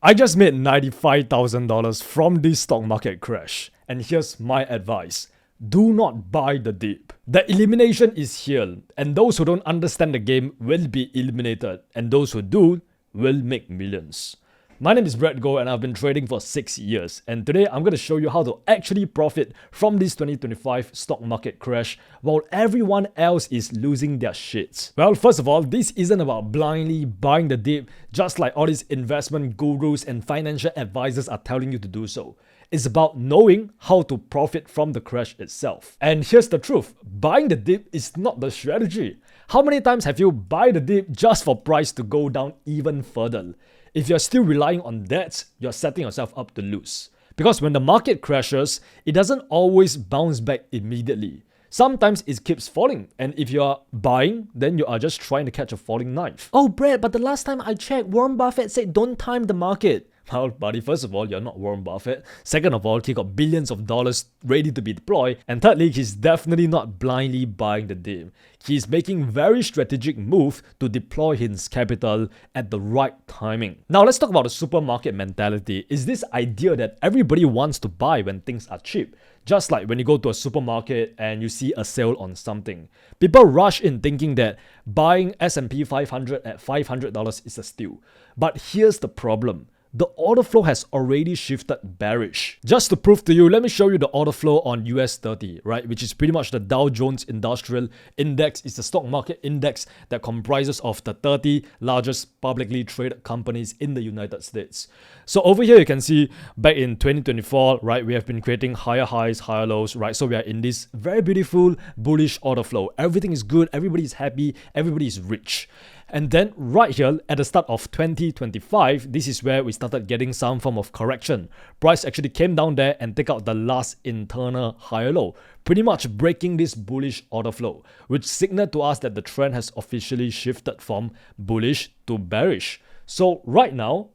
I just made $95,000 from this stock market crash, and here's my advice. Do not buy the dip. The elimination is here, and those who don't understand the game will be eliminated, and those who do will make millions. My name is Brett Goh and I've been trading for 6 years, and today I'm going to show you how to actually profit from this 2025 stock market crash while everyone else is losing their shit. Well, first of all, this isn't about blindly buying the dip just like all these investment gurus and financial advisors are telling you to do so. It's about knowing how to profit from the crash itself. And here's the truth, buying the dip is not the strategy. How many times have you buy the dip just for price to go down even further? If you're still relying on that, you're setting yourself up to lose. Because when the market crashes, it doesn't always bounce back immediately. Sometimes it keeps falling, and if you are buying, then you are just trying to catch a falling knife. Oh, Brad, but the last time I checked, Warren Buffett said don't time the market. Well, buddy, first of all, you're not Warren Buffett. Second of all, he got billions of dollars ready to be deployed. And thirdly, he's definitely not blindly buying the dip. He's making very strategic move to deploy his capital at the right timing. Now, let's talk about the supermarket mentality. Is this idea that everybody wants to buy when things are cheap? Just like when you go to a supermarket and you see a sale on something. People rush in thinking that buying S&P 500 at $500 is a steal. But here's the problem. The order flow has already shifted bearish. Just to prove to you, let me show you the order flow on US 30, right? Which is pretty much the Dow Jones Industrial Index. It's the stock market index that comprises of the 30 largest publicly traded companies in the United States. So over here, you can see back in 2024, right? We have been creating higher highs, higher lows, right? So we are in this very beautiful bullish order flow. Everything is good. Everybody is happy. Everybody is rich. And then right here at the start of 2025, this is where we started getting some form of correction. Price actually came down there and take out the last internal higher low, pretty much breaking this bullish order flow, which signaled to us that the trend has officially shifted from bullish to bearish. So right now,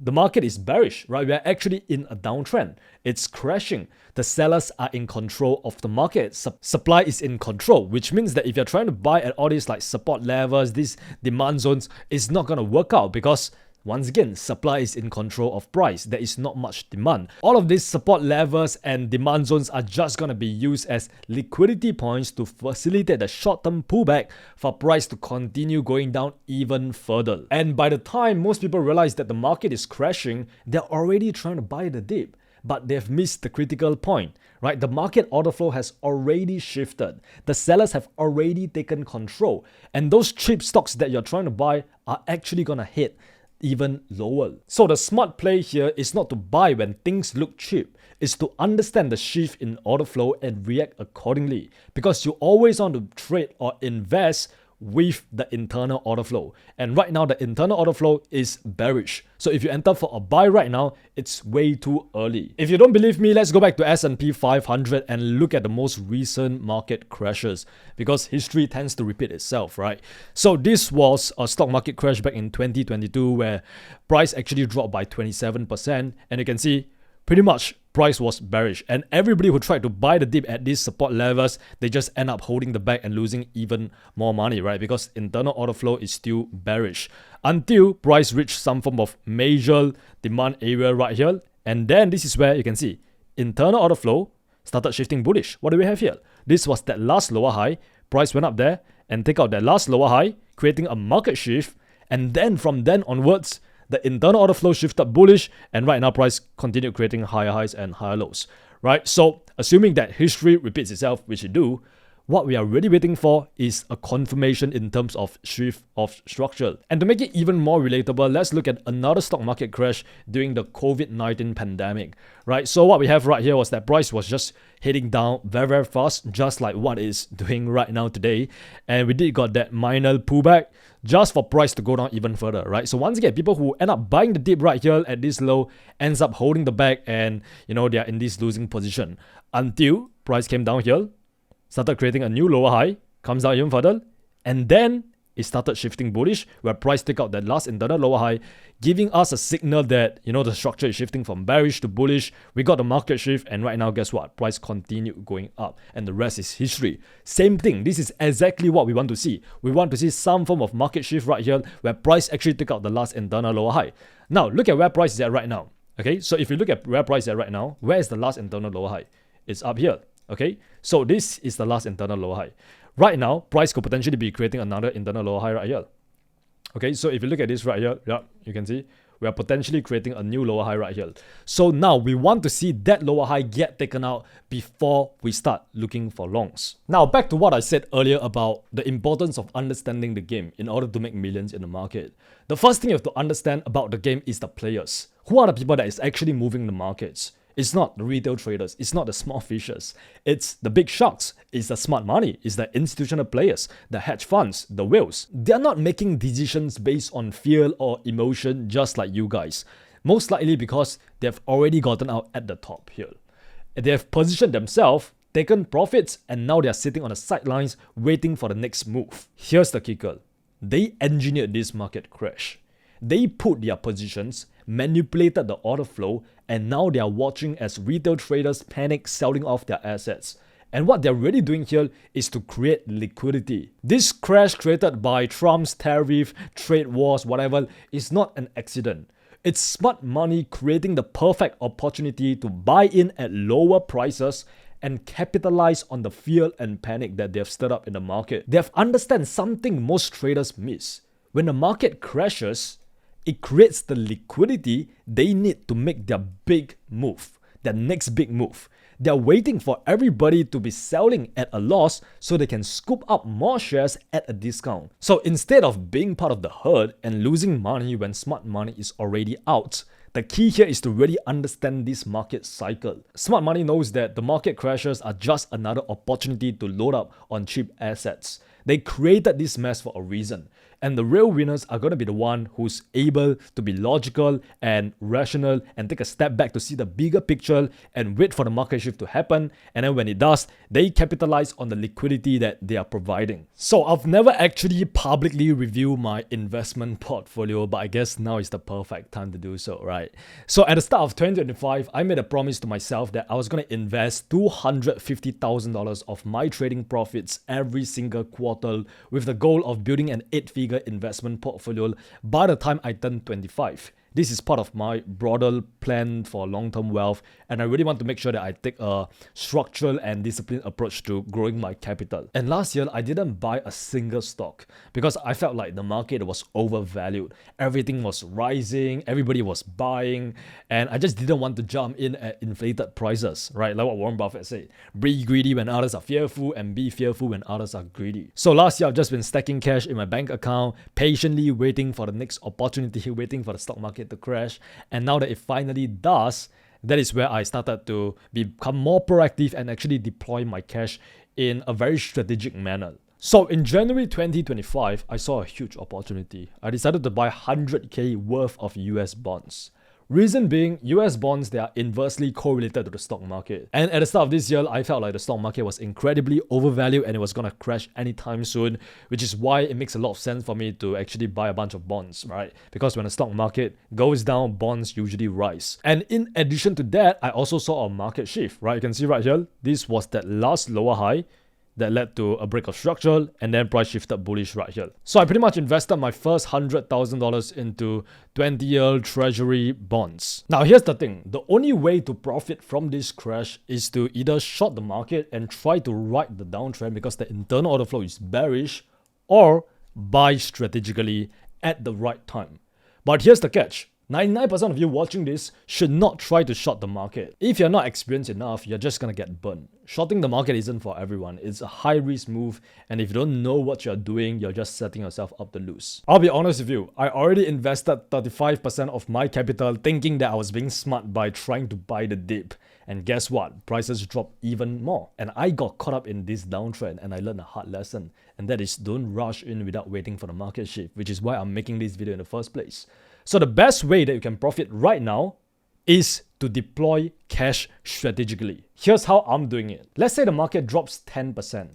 the market is bearish, right? We are actually in a downtrend. It's crashing. The sellers are in control of the market. Supply is in control, which means that if you're trying to buy at all these like support levels, these demand zones, it's not going to work out because once again, supply is in control of price. There is not much demand. All of these support levels and demand zones are just going to be used as liquidity points to facilitate the short-term pullback for price to continue going down even further. And by the time most people realize that the market is crashing, they're already trying to buy the dip. But they've missed the critical point, right? The market order flow has already shifted. The sellers have already taken control. And those cheap stocks that you're trying to buy are actually going to hit even lower. So the smart play here is not to buy when things look cheap. It's to understand the shift in order flow and react accordingly. Because you always want to trade or invest with the internal order flow. And right now, the internal order flow is bearish. So if you enter for a buy right now, it's way too early. If you don't believe me, let's go back to S&P 500 and look at the most recent market crashes because history tends to repeat itself, right? So this was a stock market crash back in 2022 where price actually dropped by 27%. And you can see pretty much price was bearish, and everybody who tried to buy the dip at these support levels, they just end up holding the bag and losing even more money, right? Because internal order flow is still bearish until price reached some form of major demand area right here. And then this is where you can see internal order flow started shifting bullish. What do we have here? This was that last lower high. Price went up there and take out that last lower high, creating a market shift. And then from then onwards, the internal order flow shifted bullish, and right now price continued creating higher highs and higher lows, right? So assuming that history repeats itself, which it do, what we are really waiting for is a confirmation in terms of shift of structure. And to make it even more relatable, let's look at another stock market crash during the COVID-19 pandemic, right? So what we have right here was that price was just heading down very, very fast, just like what it's doing right now today. And we did got that minor pullback just for price to go down even further, right? So once again, people who end up buying the dip right here at this low ends up holding the bag and, you know, they are in this losing position until price came down here, started creating a new lower high, comes down even further, and then it started shifting bullish, where price took out that last internal lower high, giving us a signal that, the structure is shifting from bearish to bullish. We got the market shift, and right now, guess what? Price continued going up, and the rest is history. Same thing. This is exactly what we want to see. We want to see some form of market shift right here, where price actually took out the last internal lower high. Now, look at where price is at right now. Okay, so if you look at where price is at right now, where is the last internal lower high? It's up here. Okay, so this is the last internal lower high. Right now, price could potentially be creating another internal lower high right here. Okay, so if you look at this right here, yeah, you can see we are potentially creating a new lower high right here. So now we want to see that lower high get taken out before we start looking for longs. Now back to what I said earlier about the importance of understanding the game in order to make millions in the market. The first thing you have to understand about the game is the players. Who are the people that is actually moving the markets? It's not the retail traders, it's not the small fishers, it's the big sharks, it's the smart money, it's the institutional players, the hedge funds, the whales. They're not making decisions based on fear or emotion just like you guys. Most likely because they've already gotten out at the top here. They have positioned themselves, taken profits, and now they're sitting on the sidelines waiting for the next move. Here's the kicker. They engineered this market crash. They put their positions, manipulated the order flow, and now they are watching as retail traders panic selling off their assets. And what they're really doing here is to create liquidity. This crash created by Trump's tariff, trade wars, whatever, is not an accident. It's smart money creating the perfect opportunity to buy in at lower prices and capitalize on the fear and panic that they've stirred up in the market. They've understand something most traders miss. When the market crashes, it creates the liquidity they need to make their big move, their next big move. They're waiting for everybody to be selling at a loss so they can scoop up more shares at a discount. So instead of being part of the herd and losing money when smart money is already out, the key here is to really understand this market cycle. Smart money knows that the market crashes are just another opportunity to load up on cheap assets. They created this mess for a reason. And the real winners are going to be the one who's able to be logical and rational and take a step back to see the bigger picture and wait for the market shift to happen. And then when it does, they capitalize on the liquidity that they are providing. So I've never actually publicly reviewed my investment portfolio, but I guess now is the perfect time to do so, right? So at the start of 2025, I made a promise to myself that I was going to invest $250,000 of my trading profits every single quarter with the goal of building an 8-figure investment portfolio by the time I turn 25. This is part of my broader plan for long-term wealth, and I really want to make sure that I take a structural and disciplined approach to growing my capital. And last year, I didn't buy a single stock because I felt like the market was overvalued. Everything was rising, everybody was buying, and I just didn't want to jump in at inflated prices, right? Like what Warren Buffett said, be greedy when others are fearful and be fearful when others are greedy. So last year, I've just been stacking cash in my bank account, patiently waiting for the next opportunity, waiting for the stock market to crash. And now that it finally does, that is where I started to become more proactive and actually deploy my cash in a very strategic manner. So in January 2025, I saw a huge opportunity. I decided to buy 100k worth of US bonds. Reason being, US bonds, they are inversely correlated to the stock market. And at the start of this year, I felt like the stock market was incredibly overvalued and it was gonna crash anytime soon, which is why it makes a lot of sense for me to actually buy a bunch of bonds, right? Because when the stock market goes down, bonds usually rise. And in addition to that, I also saw a market shift, right? You can see right here, this was that last lower high that led to a break of structural, and then price shifted bullish right here. So I pretty much invested my first $100,000 into 20-year treasury bonds. Now here's the thing, the only way to profit from this crash is to either short the market and try to ride the downtrend because the internal order flow is bearish, or buy strategically at the right time. But here's the catch. 99% of you watching this should not try to short the market. If you're not experienced enough, you're just gonna get burned. Shorting the market isn't for everyone. It's a high risk move, and if you don't know what you're doing, you're just setting yourself up to lose. I'll be honest with you, I already invested 35% of my capital thinking that I was being smart by trying to buy the dip. And guess what? Prices dropped even more. And I got caught up in this downtrend and I learned a hard lesson. And that is don't rush in without waiting for the market shift, which is why I'm making this video in the first place. So the best way that you can profit right now is to deploy cash strategically. Here's how I'm doing it. Let's say the market drops 10%.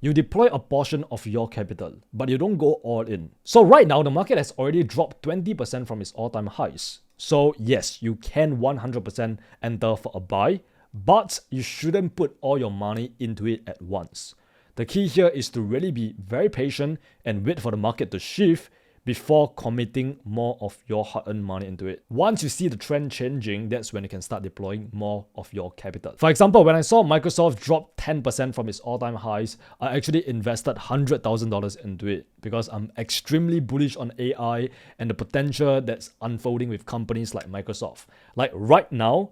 You deploy a portion of your capital, but you don't go all in. So right now, the market has already dropped 20% from its all-time highs. So yes, you can 100% enter for a buy, but you shouldn't put all your money into it at once. The key here is to really be very patient and wait for the market to shift before committing more of your hard-earned money into it. Once you see the trend changing, that's when you can start deploying more of your capital. For example, when I saw Microsoft drop 10% from its all-time highs, I actually invested $100,000 into it because I'm extremely bullish on AI and the potential that's unfolding with companies like Microsoft. Like right now,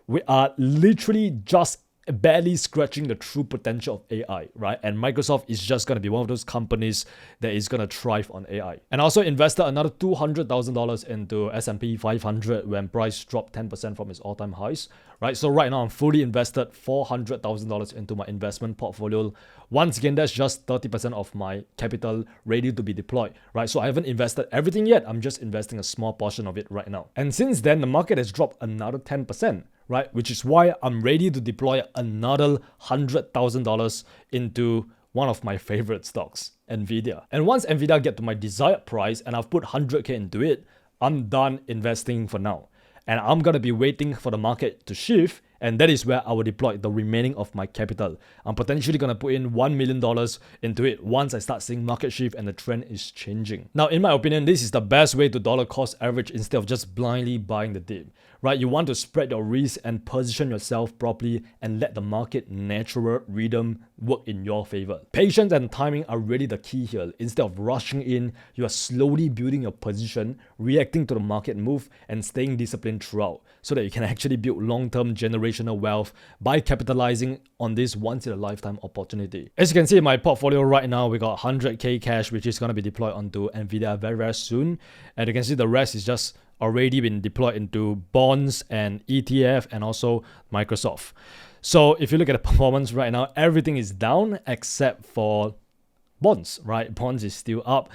we are literally just barely scratching the true potential of AI, right? And Microsoft is just going to be one of those companies that is going to thrive on AI. And I also invested another $200,000 into S&P 500 when price dropped 10% from its all-time highs, right? So right now I'm fully invested $400,000 into my investment portfolio. Once again, that's just 30% of my capital ready to be deployed, right? So I haven't invested everything yet. I'm just investing a small portion of it right now. And since then, the market has dropped another 10%. Right, which is why I'm ready to deploy another $100,000 into one of my favorite stocks, Nvidia. And once Nvidia get to my desired price and I've put 100K into it, I'm done investing for now. And I'm gonna be waiting for the market to shift, and that is where I will deploy the remaining of my capital. I'm potentially gonna put in $1 million into it once I start seeing market shift and the trend is changing. Now, in my opinion, this is the best way to dollar cost average instead of just blindly buying the dip. Right, you want to spread your risk and position yourself properly and let the market natural rhythm work in your favor. Patience and timing are really the key here. Instead of rushing in, you are slowly building your position, reacting to the market move, and staying disciplined throughout so that you can actually build long-term generational wealth by capitalizing on this once-in-a-lifetime opportunity. As you can see in my portfolio right now, we got 100K cash, which is going to be deployed onto Nvidia very, very soon. And you can see the rest is just already been deployed into bonds and ETF and also Microsoft. So if you look at the performance right now, everything is down except for bonds, right? Bonds is still up.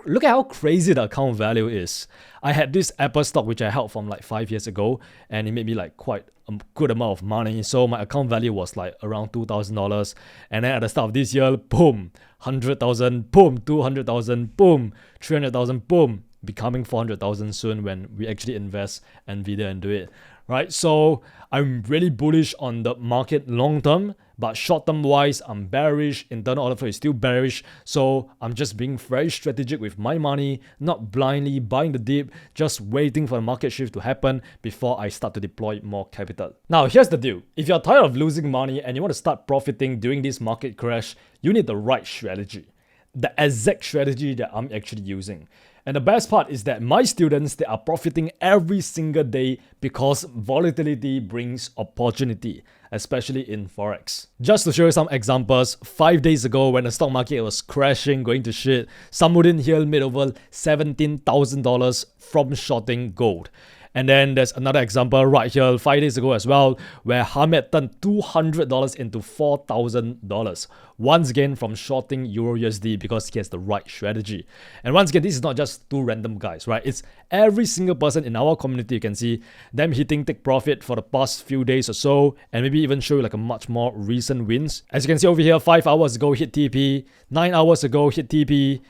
Look at how crazy the account value is. I had this Apple stock which I held from like 5 years ago, and it made me like quite a good amount of money. So my account value was like around $2,000. And then at the start of this year, boom, 100,000, boom, 200,000, boom, 300,000, boom, becoming 400,000 soon when we actually invest Nvidia into it, right? So I'm really bullish on the market long term, but short term wise, I'm bearish. Internal order flow is still bearish. So I'm just being very strategic with my money, not blindly buying the dip, just waiting for the market shift to happen before I start to deploy more capital. Now, here's the deal. If you're tired of losing money and you want to start profiting during this market crash, you need the right strategy. The exact strategy that I'm actually using. And the best part is that my students, they are profiting every single day because volatility brings opportunity, especially in Forex. Just to show you some examples, 5 days ago when the stock market was crashing, going to shit, Samudin here made over $17,000 from shorting gold. And then there's another example right here 5 days ago as well, where Hamed turned $200 into $4,000. Once again from shorting Euro USD because he has the right strategy. And once again, this is not just two random guys, right? It's every single person in our community. You can see them hitting take profit for the past few days or so, and maybe even show you like a much more recent wins. As you can see over here, 5 hours ago hit TP, 9 hours ago hit TP,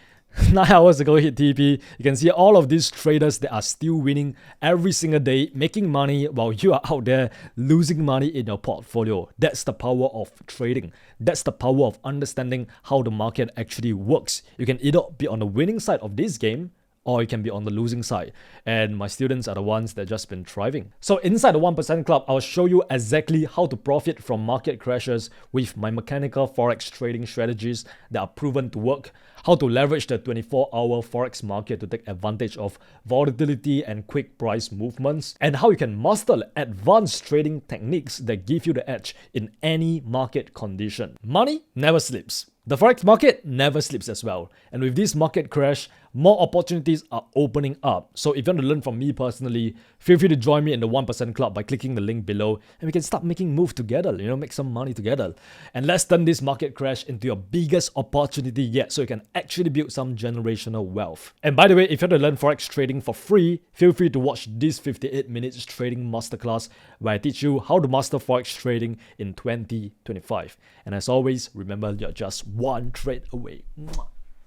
9 hours ago hit TP. You can see all of these traders that are still winning every single day, making money while you are out there losing money in your portfolio. That's the power of trading. That's the power of understanding how the market actually works. You can either be on the winning side of this game, or you can be on the losing side. And my students are the ones that just been thriving. So inside the 1% Club, I'll show you exactly how to profit from market crashes with my mechanical Forex trading strategies that are proven to work, how to leverage the 24-hour Forex market to take advantage of volatility and quick price movements, and how you can master advanced trading techniques that give you the edge in any market condition. Money never sleeps. The Forex market never sleeps as well. And with this market crash, more opportunities are opening up. So if you want to learn from me personally, feel free to join me in the 1% Club by clicking the link below, and we can start making moves together, make some money together. And let's turn this market crash into your biggest opportunity yet, so you can actually build some generational wealth. And by the way, if you want to learn Forex trading for free, feel free to watch this 58 minutes trading masterclass where I teach you how to master Forex trading in 2025. And as always, remember, you're just one trade away. Mwah.